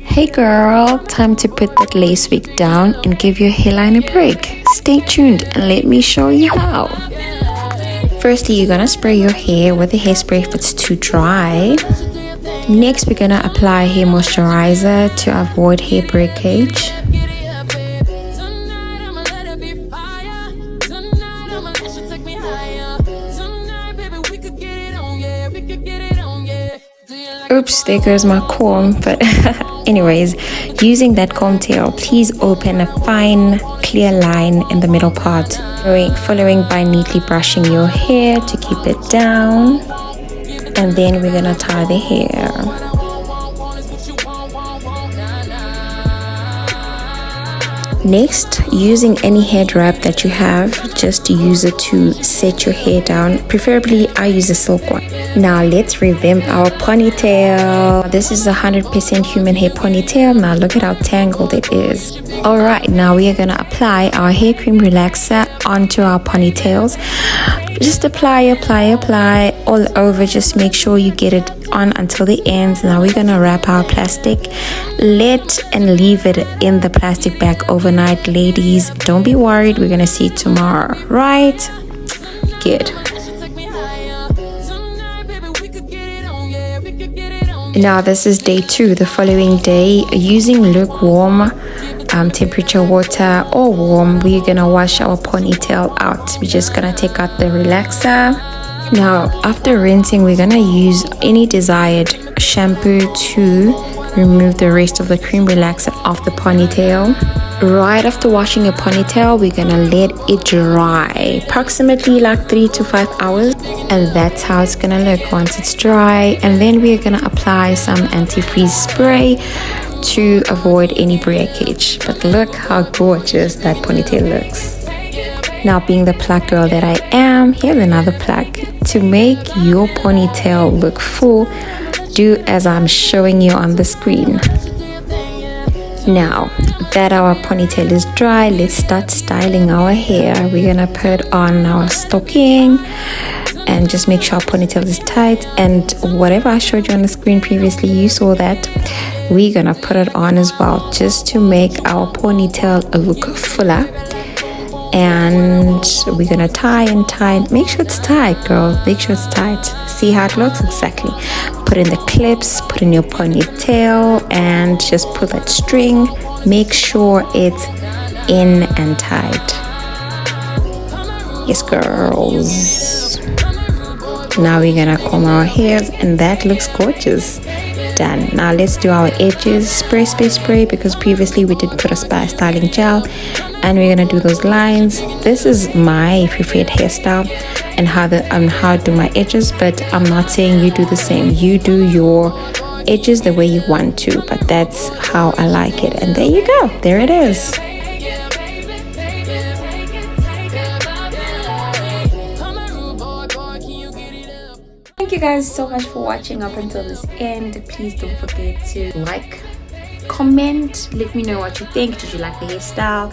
Hey girl, time to put that lace wig down and give your hairline a break. Stay tuned and let me show you how. Firstly, you're gonna spray your hair with a hairspray if it's too dry. Next, we're gonna apply hair moisturizer to avoid hair breakage. Oops, there goes my comb. But anyways, using that comb tail, please open a fine clear line in the middle part, following by neatly brushing your hair to keep it down. And then we're gonna tie the hair. Next, using any head wrap that you have, just use it to set your hair down. Preferably, I use a silk one. Now let's revamp our ponytail. This is 100% human hair ponytail. Now look at how tangled it is. Alright, now we are gonna apply our hair cream relaxer onto our ponytails. Just apply all over. Just make sure you get it on until the ends. Now we're gonna wrap our plastic, and leave it in the plastic bag overnight. Ladies, don't be worried, we're gonna see it tomorrow, right? Good. Now this is day 2. The following day, using lukewarm temperature water or warm, we're gonna wash our ponytail out. We're just gonna take out the relaxer. Now after rinsing, we're gonna use any desired shampoo to remove the rest of the cream relaxer off the ponytail. Right after washing your ponytail, we're gonna let it dry approximately like 3 to 5 hours, and that's how it's gonna look once it's dry. And then we're gonna apply some antifreeze spray to avoid any breakage. But look how gorgeous that ponytail looks. Now, being the plug girl that I am, here's another plug. To make your ponytail look full, do as I'm showing you on the screen. Now that our ponytail is dry, let's start styling our hair. We're gonna put on our stocking and just make sure our ponytail is tight, and whatever I showed you on the screen previously, you saw that. We're gonna put it on as well, just to make our ponytail look fuller. And we're gonna tie and tie. Make sure it's tight, girl. Make sure it's tight. See how it looks? Exactly. Put in the clips, put in your ponytail, and just pull that string. Make sure it's in and tight. Yes, girls. Now we're gonna comb our hairs, and that looks gorgeous. Done. Now let's do our edges. Spray, because previously we did put a styling gel, and we're gonna do those lines. This is my preferred hairstyle and how I do my edges, but I'm not saying you do the same. You do your edges the way you want to, but that's how I like it. And there you go. There it is. Thank you guys so much for watching up until this end. Please don't forget to like, comment, let me know what you think. Did you like the hairstyle?